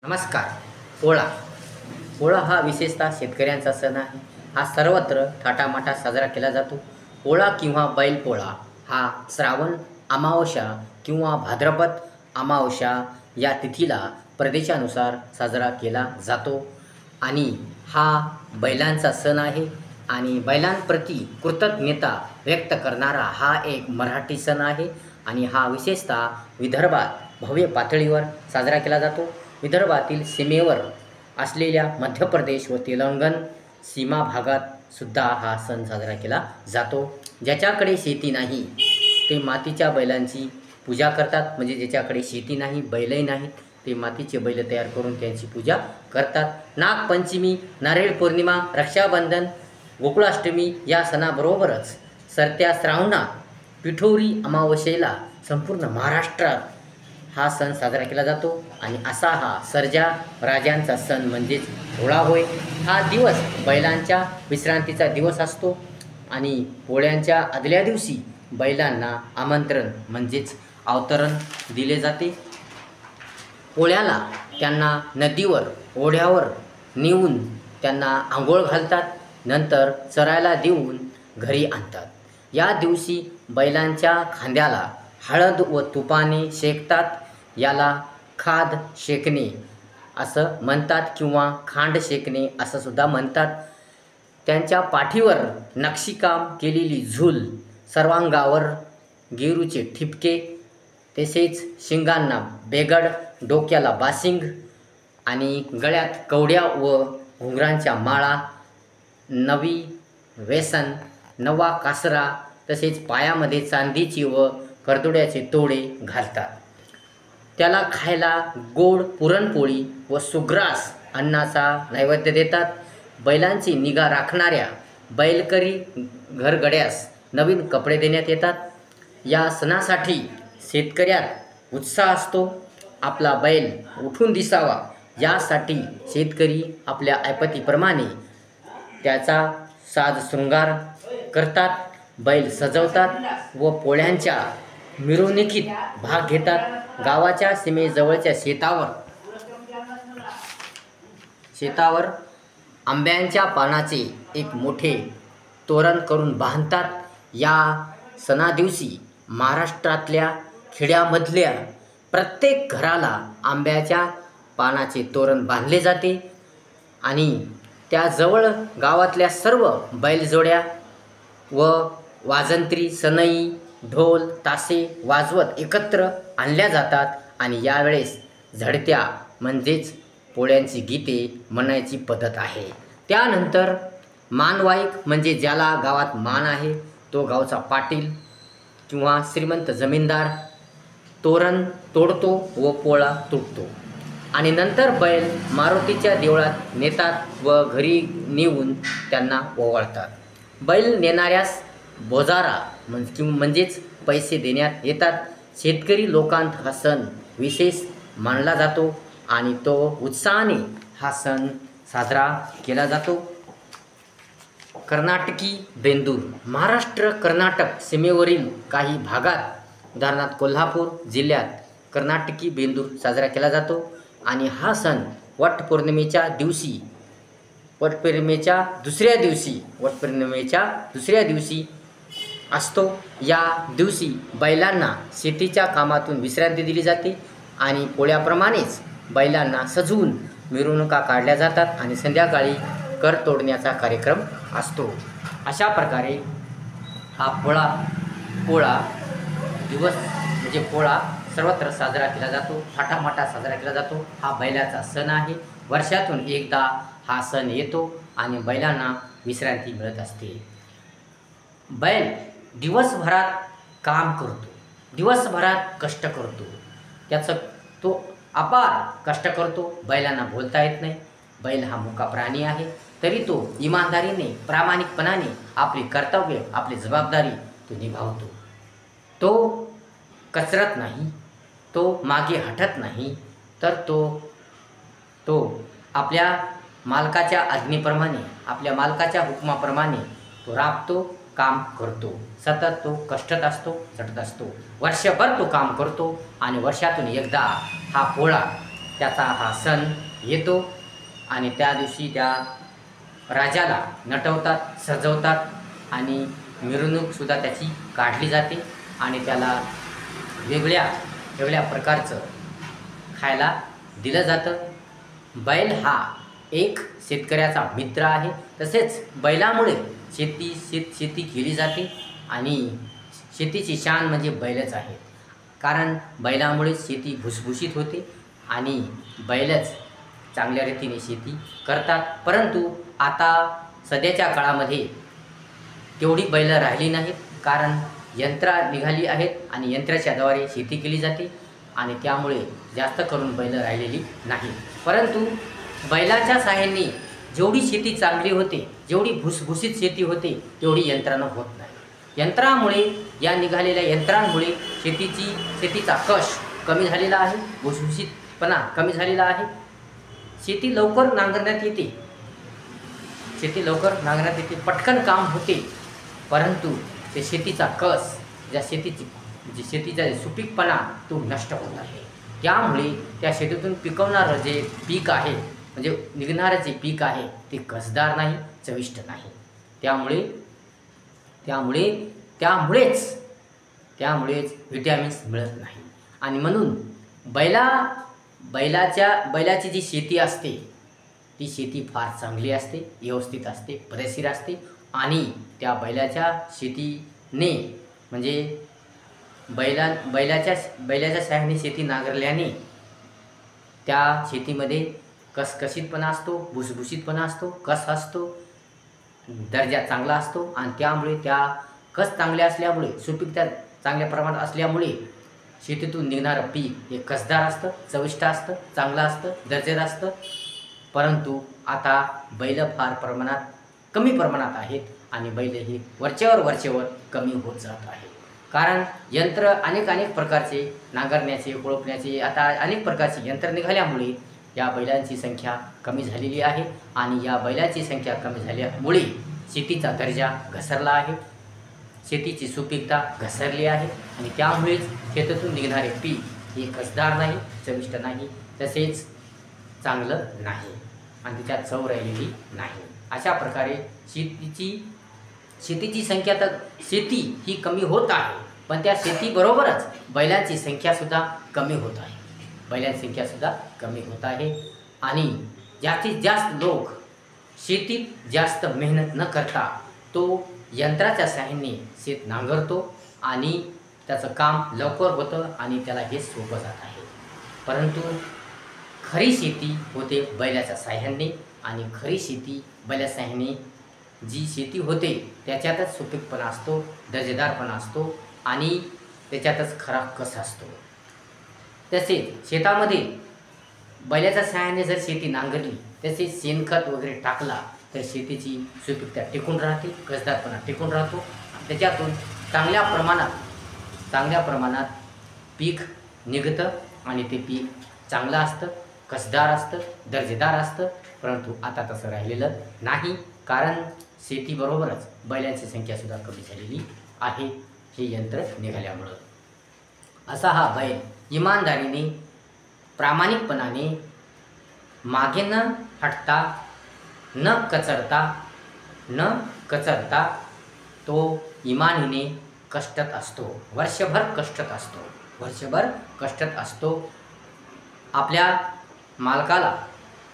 नमस्कार. पोळा पोळा हा विशेषतः शेतकऱ्यांचा सण आहे. हा सर्वत्र थाटामाटात साजरा केला जातो. पोळा किंवा बैलपोळा हा श्रावण अमावस्या किंवा भाद्रपद अमावस्या या तिथीला प्रदेशानुसार साजरा केला जातो आणि हा बैलांचा सण आहे आणि बैलांप्रती कृतज्ञता व्यक्त करणारा हा एक मराठी सण आहे आणि हा विशेषतः विदर्भात भव्य पातळीवर साजरा केला जातो. विदर्भातील सीमेवर असलेल्या मध्य प्रदेश व तेलंगण सीमा भागात सुद्धा हा सण साजरा केला जातो. ज्याच्याकडे शेती नाही ते मातीच्या बैलांची पूजा करतात. म्हणजे ज्याच्याकडे शेती नाही, बैलही नाहीत, ते मातीचे बैल तयार करून त्यांची पूजा करतात. नागपंचमी, नारळी पौर्णिमा, रक्षाबंधन, गोकुळाष्टमी या सणाबरोबरच सरत्या श्रावणात पिठोरी अमावस्येला संपूर्ण महाराष्ट्रात हा सण साजरा केला जातो आणि असा हा सर्जा राजांचा सण म्हणजेच पोळा होय. हा दिवस बैलांच्या विश्रांतीचा दिवस असतो आणि पोळ्यांच्या आदल्या दिवशी बैलांना आमंत्रण म्हणजेच अवतरण दिले जाते. पोळ्याला त्यांना नदीवर ओढ्यावर नेऊन त्यांना आंघोळ घालतात, नंतर चरायला देऊन घरी आणतात. या दिवशी बैलांच्या खांद्याला हळद व तुपाने शेकतात. याला खाद शेकणे असं म्हणतात किंवा खांड शेकणे असं सुद्धा म्हणतात. त्यांच्या पाठीवर नक्षीकाम केलेली झूल, सर्वांगावर गेरूचे ठिपके, तसेच शिंगांना बेगड, डोक्याला बाशिंग आणि गळ्यात कवड्या व घुंगरांच्या माळा, नवी वेसन, नवा कासरा, तसेच पायामध्ये चांदीची व करदोड्याचे तोडे घालतात. त्याला खायला गोड पुरणपोळी व सुग्रास अन्नाचा नैवेद्य देतात. बैलांची निगा राखणाऱ्या बैलकरी घरगड्यास नवीन कपडे देण्यात येतात. या सणासाठी शेतकऱ्यात उत्साह असतो. आपला बैल उठून दिसावा यासाठी शेतकरी आपल्या ऐपतीप्रमाणे त्याचा साज शृंगार करतात, बैल सजवतात व पोळ्यांच्या मिरवणुकीत भाग घेतात. गावाच्या सीमेजवळच्या शेतावर आंब्यांच्या पानाचे एक मोठे तोरण करून बांधतात. या सणादिवशी महाराष्ट्रातल्या खेड्यामधल्या प्रत्येक घराला आंब्याच्या पानाचे तोरण बांधले जाते आणि त्याजवळ गावातल्या सर्व बैलजोड्या व वाजंत्री, सनई, ढोल, ताशे वाजवत एकत्र आणल्या जातात आणि यावेळेस झडत्या म्हणजेच पोळ्यांची गीते म्हणायची पद्धत आहे. त्यानंतर मानवाईक म्हणजे ज्याला गावात मान आहे तो गावचा पाटील किंवा श्रीमंत जमीनदार तोरण तोडतो व पोळा तुटतो आणि नंतर बैल मारुतीच्या देवळात नेतात व घरी नेऊन त्यांना ओवाळतात. बैल नेणाऱ्यास बोजारा म्हणजेच पैसे देण्यात येतात. शेतकरी लोकांत हा सण विशेष मानला जातो आणि तो उत्साहाने हा सण साजरा केला जातो. कर्नाटकी बेंदूर. महाराष्ट्र कर्नाटक सीमेवरील काही भागात उदाहरणार्थ कोल्हापूर जिल्ह्यात कर्नाटकी बेंदूर साजरा केला जातो आणि हा सण वटपौर्णिमेच्या दुसऱ्या दिवशी असतो. या दिवशी बैलांना शेतीच्या कामातून विश्रांती दिली जाते आणि पोळ्याप्रमाणेच बैलांना सजवून मिरवणुका काढल्या जातात आणि संध्याकाळी कर तोडण्याचा कार्यक्रम असतो. अशा प्रकारे हा पोळा दिवस म्हणजे पोळा सर्वत्र साजरा केला जातो, थाटामाटात साजरा केला जातो. हा बैलाचा सण आहे. वर्षातून एकदा हा सण येतो आणि बैलांना विश्रांती मिळत असते. बैल दिवसभरात काम करतो, दिवसभरात कष्ट करतो, तो अपार कष्ट करतो. बैलांना बोलता येत नाही. बैल हा मुका प्राणी आहे, तरी तो इमानदारीने प्रामाणिकपणाने आपली कर्तव्य, आपली जबाबदारी तो निभावतो. तो कचरत नाही, तो मागे हटत नाही, तर तो आपल्या मालकाच्या आज्ञेप्रमाणे, आपल्या मालकाच्या हुकमाप्रमाणे तो राबतो, काम करतो. सतत तो कष्टत असतो, झटत असतो. वर्षभर तो काम करतो आणि वर्षातून एकदा हा पोळा त्याचा हा सण येतो आणि त्या दिवशी त्या राजाला नटवतात, सजवतात आणि मिरवणूकसुद्धा त्याची काढली जाते आणि त्याला वेगळ्या वेगळ्या प्रकारचं खायला दिलं जातं. बैल हा एक शेतकऱ्याचा मित्र आहे. तसेच बैलामुळे शेती केली जाते आणि शेतीची शान म्हणजे बैलच आहे. कारण बैलामुळे शेती भुसभुशीत होते आणि बैलच चांगल्या रीतीने शेती करतात. परंतु आता सध्याच्या काळामध्ये तेवढी बैल राहिली नाहीत, कारण यंत्रा निघाली आहेत आणि यंत्राच्याद्वारे शेती केली जाते आणि त्यामुळे जास्त करून बैल राहिलेली नाही. परंतु बैलाच्या सहाय्याने जेवढी शेती चांगली होते, जेवढी भुसभुशीत शेती होते, तेवढी यंत्रानं होत नाही. यंत्रामुळे, या निघालेल्या यंत्रांमुळे शेतीचा कष कमी झालेला आहे, भुसभुशीतपणा कमी झालेला आहे. शेती लवकर नांगरण्यात येते, पटकन काम होते. परंतु ते शेतीचा कस, शेतीचा सुपीकपणा तो नष्ट होत आहे. त्यामुळे त्या शेतीतून पिकवणारं जे पीक आहे, म्हणजे निघणारं जे पीक आहे, ते कसदार नाही, चविष्ट नाही. त्यामुळेच व्हिटॅमिन्स मिळत नाही. आणि म्हणून बैलाची जी शेती असते, ती शेती फार चांगली असते, व्यवस्थित असते, पद्धतशीर असते. आणि त्या बैलाच्या शेतीने, म्हणजे बैलाच्या सहाय्याने शेती नांगरल्याने त्या शेतीमध्ये कसकशीतपणा असतो, भुसभुशीतपणा असतो, कस असतो, दर्जा चांगला असतो. आणि त्यामुळे त्या कस चांगल्या असल्यामुळे, सुपीकता चांगल्या प्रमाणात असल्यामुळे शेतीतून निघणारं पीक हे कसदार असतं, चविष्ट असतं, चांगलं असतं, दर्जेदार असतं. परंतु आता बैल फार कमी प्रमाणात आहेत आणि बैल हे वरचेवर कमी होत जात आहे. कारण यंत्र अनेक प्रकारचे नांगरण्याचे, कोळपण्याचे, आता अनेक प्रकारचे यंत्र निघाल्यामुळे या बैलांची संख्या कमी झालेली आहे. आणि या बैलाची संख्या कमी झाल्यामुळे शेतीचा दर्जा घसरला आहे, शेतीची सुपीकता घसरली आहे. आणि त्यामुळेच शेतातून निघणारे पीक हे कसदार नाही, चविष्ट नाही, तसेच चांगलं नाही आणि त्याच्यात चव राहिलेली नाही. अशा प्रकारे शेतीची संख्या, तर शेती ही कमी होत आहे, पण त्या शेतीबरोबरच बैलांची संख्यासुद्धा कमी होत आहे. आणि जास्तीत जास्त लोक शेतीत जास्त मेहनत न करता तो यंत्राच्या सहाय्याने शेत नांगरतो आणि त्याचं काम लवकर होतं आणि त्याला हे सोपं जात आहे. परंतु खरी शेती होते बैलाच्या सहाय्याने आणि खरी शेती बैलाच्या सहाय्याने जी शेती होते त्याच्यातच सुपीकपणा असतो, दर्जेदारपणा असतो आणि त्याच्यातच खरा कस असतो. तसेच शेतामध्ये बैलाच्या सहाय्याने जर शेती नांगरली, तसेच शेणखत वगैरे टाकला तर शेतीची सुपीकता टिकून राहते, कसदारपणा टिकून राहतो. त्याच्यातून चांगल्या प्रमाणात पीक निघतं आणि ते पीक चांगलं असतं, कसदार असतं, दर्जेदार असतं. परंतु आता तसं राहिलेलं नाही, कारण शेतीबरोबरच बैलांची संख्यासुद्धा कमी झालेली आहे हे यंत्र निघाल्यामुळं. असा हा बैल इमानदारीने, प्रामाणिकपणाने, मागे न हटता, न कचरता तो इमानीने कष्टात असतो, वर्षभर कष्टात असतो. आपल्या मालकाला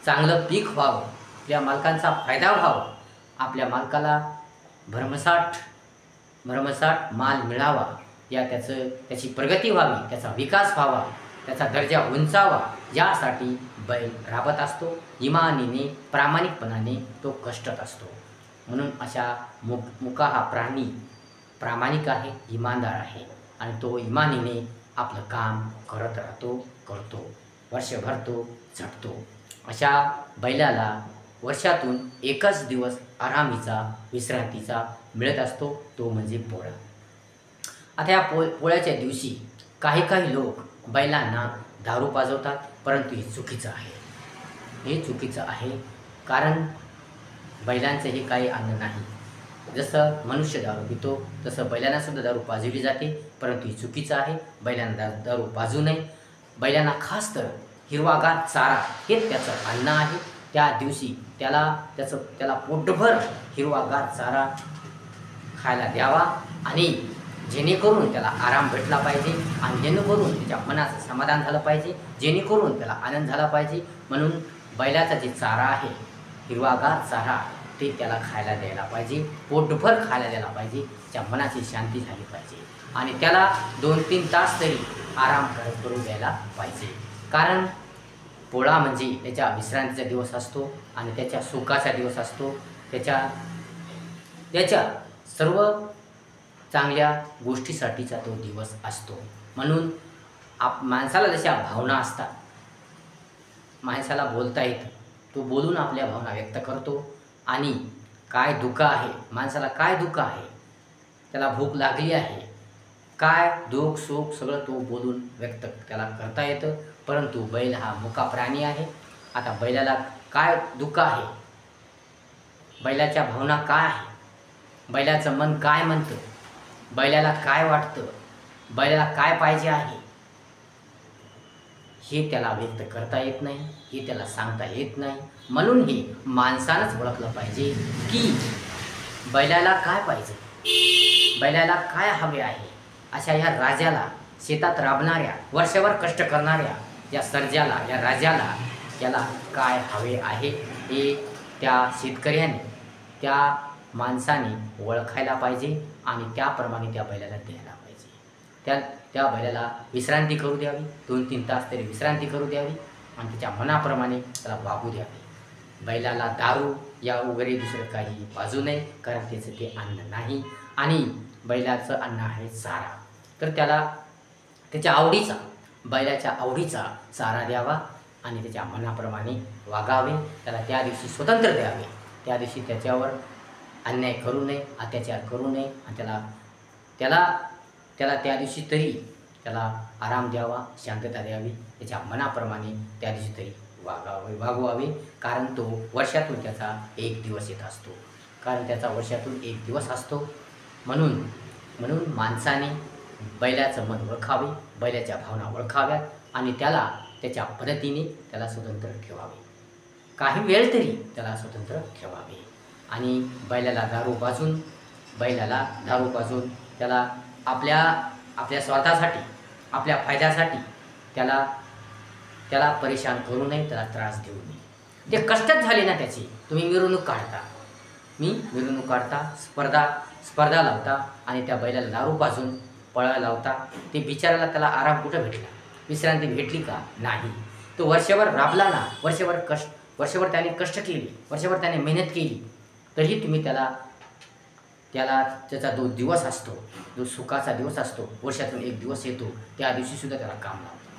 चांगलं पीक व्हावं, आपल्या मालकांचा फायदा व्हावा, आपल्या मालकाला भरमसाठ माल मिळावा, त्याची प्रगती व्हावी, त्याचा विकास व्हावा, त्याचा दर्जा उंचावा, यासाठी बैल राबत असतो. इमानीने, प्रामाणिकपणाने तो कष्टात असतो. म्हणून अशा मुका हा प्राणी प्रामाणिक आहे, इमानदार आहे आणि तो इमानीने आपलं काम करतो, वर्षभर तो झटतो. अशा बैलाला वर्षातून एकच दिवस आरामीचा, विश्रांतीचा मिळत असतो, तो म्हणजे पोळा. आता या पोळ्याच्या दिवशी काही लोक बैलांना दारू पाजवतात, परंतु हे चुकीचं आहे. कारण बैलांचं हे काही अन्न नाही. जसं मनुष्य दारू पितो तसं बैलांनासुद्धा दारू पाजवली जाते, परंतु हे चुकीचं आहे. बैलांना दारू पाजू नये. बैलांना खास तर हिरवागार चारा हेच त्याचं अन्न आहे. त्या दिवशी त्याला पोटभर हिरवागार चारा खायला द्यावा आणि जेणेकरून त्याला आराम भेटला पाहिजे आणि जेणेकरून त्याच्या मनाचं समाधान झालं पाहिजे, जेणेकरून त्याला आनंद झाला पाहिजे. म्हणून बैलाचा जे चारा आहे, हिरवागार चारा, ते त्याला खायला द्यायला पाहिजे, पोटभर खायला द्यायला पाहिजे. त्याच्या मनाची शांती झाली पाहिजे आणि त्याला 2-3 तास तरी आराम करू द्यायला पाहिजे. कारण पोळा म्हणजे त्याच्या विश्रांतीचा दिवस असतो आणि त्याच्या सुखाचा दिवस असतो. त्याच्या सर्व चांगल्या गोष्टीसाठीचा तो दिवस असतो. म्हणून माणसाला जशा भावना असतात, माणसाला बोलता येतं, तो बोलून आपल्या भावना व्यक्त करतो. आणि काय दुःख आहे, माणसाला काय दुःख आहे, त्याला भूक लागली आहे, काय दुःख सुख सगळं तो बोलून व्यक्त त्याला करता येतं. परंतु बैल हा मुका प्राणी आहे. आता बैलाला काय दुःख आहे, बैलाच्या भावना काय आहे, बैलाचं मन काय म्हणतं, बैलाला काय वाटतं, बैलाला काय पाहिजे आहे, हे त्याला व्यक्त करता येत नाही, हे त्याला सांगता येत नाही. म्हणून हे माणसानंच ओळखलं पाहिजे की बैलाला काय पाहिजे, बैलाला काय हवे आहे. अशा ह्या राजाला, शेतात राबणाऱ्या, वर्षभर कष्ट करणाऱ्या या सर्जाला, या राजाला, त्याला काय हवे आहे हे त्या शेतकऱ्याने, त्या माणसाने ओळखायला पाहिजे आणि त्याप्रमाणे त्या बैलाला द्यायला पाहिजे. त्या बैलाला विश्रांती करू द्यावी, 2-3 तास तरी विश्रांती करू द्यावी आणि त्याच्या मनाप्रमाणे त्याला वागू द्यावे. बैलाला दारू या वगैरे दुसरं काही पाजू नये, कारण त्याचं ते अन्न नाही आणि बैलाचं अन्न आहे चारा. तर त्याला त्याच्या आवडीचा, बैलाच्या आवडीचा चारा द्यावा आणि त्याच्या मनाप्रमाणे वागावे. त्याला त्या दिवशी स्वतंत्र द्यावे. त्या दिवशी त्याच्यावर अन्याय करू नये, अत्याचार करू नये आणि त्याला त्या दिवशी तरी त्याला आराम द्यावा, शांतता द्यावी. त्याच्या मनाप्रमाणे त्या दिवशी तरी वागवावे. कारण तो वर्षातून त्याचा एक दिवस येत असतो, कारण त्याचा वर्षातून एक दिवस असतो. म्हणून माणसाने बैलाचं मन ओळखावे, बैलाच्या भावना ओळखाव्यात आणि त्याला त्याच्या पद्धतीने त्याला स्वतंत्र ठेवावे. काही वेळ तरी त्याला स्वतंत्र ठेवावे. आणि बैलाला दारू पाजून त्याला आपल्या स्वार्थासाठी, आपल्या फायद्यासाठी त्याला परेशान करू नये, त्याला त्रास देऊ नये. ते कष्टच झाले ना त्याची. तुम्ही मिरवणूक काढता, स्पर्धा लावता आणि त्या बैलाला दारू पाजून पळायला लावता. ते बिचाराला त्याला आराम कुठं भेटला, विश्रांती भेटली का? नाही. तो वर्षभर राबला ना, वर्षभर त्याने कष्ट केले, वर्षभर त्याने मेहनत केली, तरीही तुम्ही त्याला त्याचा जो दिवस असतो, जो सुखाचा दिवस असतो, वर्षातून एक दिवस येतो, त्या दिवशीसुद्धा त्याला काम लावतो.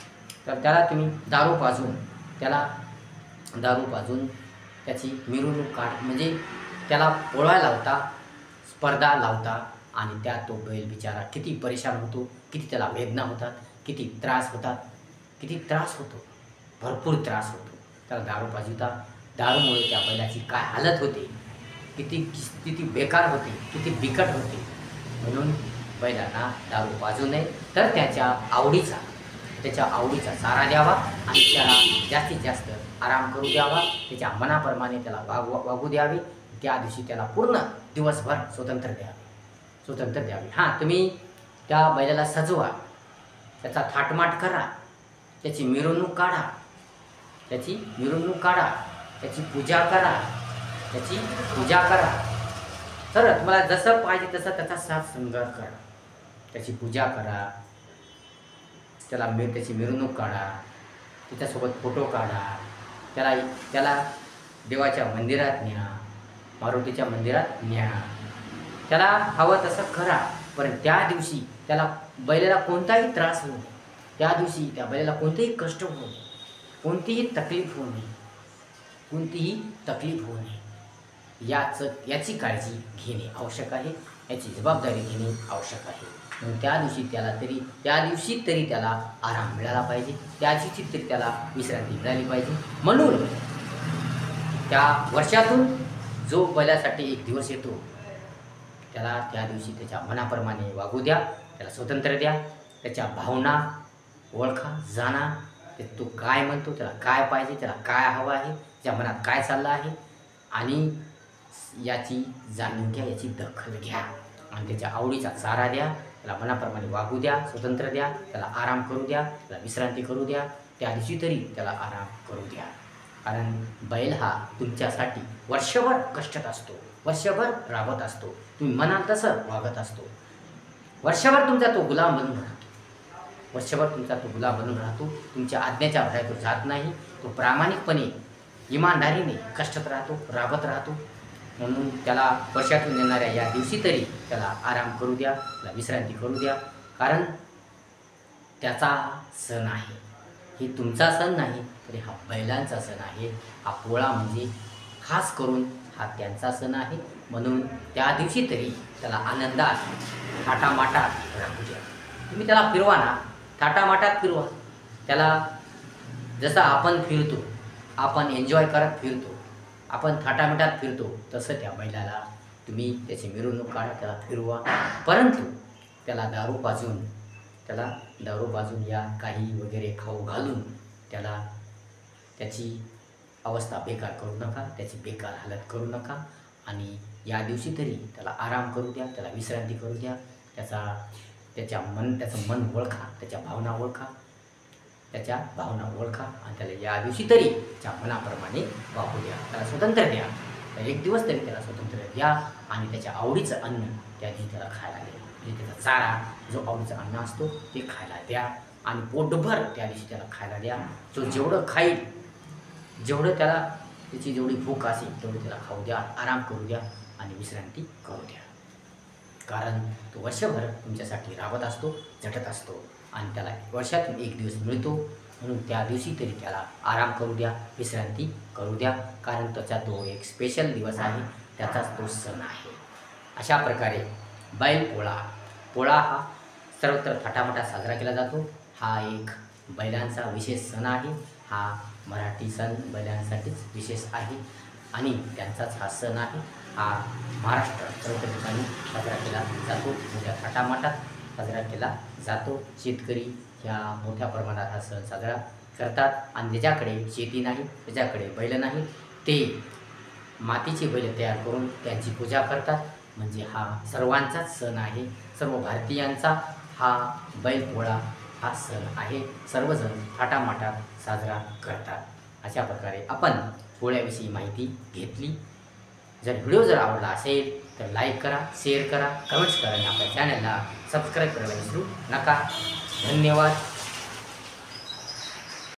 तर त्याला तुम्ही दारू पाजून त्याची मिरवणूक म्हणजे त्याला पोळायला लावता, स्पर्धा लावता आणि त्यात तो बैल बिचारा किती परेशान होतो, किती त्याला वेदना होतात, किती त्रास होतो, भरपूर त्रास होतो. त्याला दारू पाजवता, दारूमुळे त्या बैलाची काय हालत होते, किती बेकार होते, किती बिकट होते. म्हणून बैलांना दारू पाजू नये, तर त्याच्या आवडीचा चारा द्यावा आणि त्याला जास्तीत जास्त आराम करू द्यावा. त्याच्या मनाप्रमाणे त्याला वागू द्यावे. त्या दिवशी त्याला पूर्ण दिवसभर स्वतंत्र द्यावे. हां, तुम्ही त्या बैलाला सजवा, त्याचा थाटमाट करा, त्याची मिरवणूक काढा, त्याची पूजा करा. तर तुम्हाला जसं पाहिजे तसं त्याचा साथ शृंगार करा, त्याची पूजा करा, त्याची मिरवणूक काढा, त्याच्यासोबत फोटो काढा, त्याला देवाच्या मंदिरात न्या, मारुतीच्या मंदिरात न्या, त्याला हवं तसं करा. पण त्या दिवशी बैलाला कोणताही त्रास होऊ नये, त्या दिवशी त्या बैलाला कोणतेही कष्ट होऊ नये, कोणतीही तकलीफ होऊ नये, याची काळजी घेणे आवश्यक आहे, याची जबाबदारी घेणे आवश्यक आहे. म्हणून त्या दिवशी तरी त्याला आराम मिळाला पाहिजे, त्या दिवशी तरी त्याला विश्रांती मिळाली पाहिजे. म्हणून त्या वर्षातून जो बैलासाठी एक दिवस येतो, त्याला त्या दिवशी त्याच्या मनाप्रमाणे वागू द्या, त्याला स्वतंत्र द्या, त्याच्या भावना ओळखा, जाणा, की तो काय म्हणतो, त्याला काय पाहिजे, त्याला काय हवं आहे, त्याच्या मनात काय चाललं आहे, आणि याची जाणून घ्या, याची दखल घ्या आणि त्याच्या आवडीचा चारा द्या, त्याला मनाप्रमाणे वागू द्या, स्वतंत्र द्या, त्याला आराम करू द्या, त्याला विश्रांती करू द्या, त्या दिवशी तरी त्याला आराम करू द्या. कारण बैल हा तुमच्यासाठी वर्षभर कष्टात असतो, वर्षभर राबत असतो, तुम्ही म्हणाल तसं वागत असतो, वर्षभर तुमचा तो गुलाम बनून राहतो, वर्षभर तुमचा तो गुलाम बनून राहतो. तुमच्या आज्ञेच्या बाहेर तो जात नाही. तो प्रामाणिकपणे इमानदारीने कष्टात राहतो, राबत राहतो. म्हणून त्याला वर्षातून येणाऱ्या या दिवशी तरी त्याला आराम करू द्या, त्याला विश्रांती करू द्या. कारण त्याचा सण आहे. ही तुमचा सण नाही, तरी हा बैलांचा सण आहे. हा पोळा म्हणजे खास करून हा त्यांचा सण आहे. म्हणून त्या दिवशी तरी त्याला आनंदात थाटामाटात राहू द्या. तुम्ही त्याला फिरवा ना, थाटामाटात फिरवा. त्याला जसं आपण फिरतो, आपण एन्जॉय करत फिरतो, आपण थाटामाटात फिरतो, तसं त्या बैलाला तुम्ही त्याची मिरवणूक काढा, त्याला फिरवा. परंतु त्याला दारू पाजून या काही वगैरे खाऊ घालून त्याला त्याची अवस्था बेकार करू नका, त्याची बेकार हालत करू नका. आणि या दिवशी तरी त्याला आराम करू द्या, त्याला विश्रांती करू द्या. त्याचं मन ओळखा, त्याच्या भावना ओळखा आणि त्याला या दिवशी तरी त्या मनाप्रमाणे वागू द्या, त्याला स्वातंत्र्य द्या. तर एक दिवस तरी त्याला स्वातंत्र्य द्या आणि त्याच्या आवडीचं अन्न त्या दिवशी त्याला खायला द्या. म्हणजे त्याचा चारा जो आवडीचा अन्न असतो ते खायला द्या आणि पोटभर त्या दिवशी त्याला खायला द्या. जो जेवढं खाईल, जेवढं त्याला त्याची जेवढी भूक असेल तेवढी त्याला खाऊ द्या, आराम करू द्या आणि विश्रांती करू द्या. कारण तो वर्षभर तुमच्यासाठी राबत असतो, झटत असतो आणि त्याला वर्षातून एक दिवस मिळतो. म्हणून त्या दिवशी तरी त्याला आराम करू द्या, विश्रांती करू द्या. कारण त्याचा तो एक स्पेशल दिवस आहे, त्याचाच तो सण आहे. अशा प्रकारे पोळा हा सर्वत्र थाटामाटात साजरा केला जातो. हा एक बैलांचा विशेष सण आहे. हा मराठी सण बैलांसाठीच विशेष आहे आणि त्यांचाच हा सण आहे. हा महाराष्ट्रात सर्व ठिकाणी साजरा केला जातो, मोठ्या थाटामाटात साजरा केला जातो. शेतकरी ह्या मोठ्या प्रमाणात हा सण साजरा करतात आणि ज्याच्याकडे शेती नाही, त्याच्याकडे बैल नाही, ते मातीची बैल तयार करून त्यांची पूजा करतात. म्हणजे हा सर्वांचाच सण आहे. सर्व भारतीयांचा हा बैलपोळा हा सण आहे. सर्वजण थाटामाटात साजरा करतात. अशा प्रकारे आपण पोळ्याविषयी माहिती घेतली. व्हिडिओ आवडला असेल तर लाईक करा, शेअर करा, कमेंट्स करा आणि आपल्या चॅनलला सबस्क्राईब करायला विसरू नका. धन्यवाद.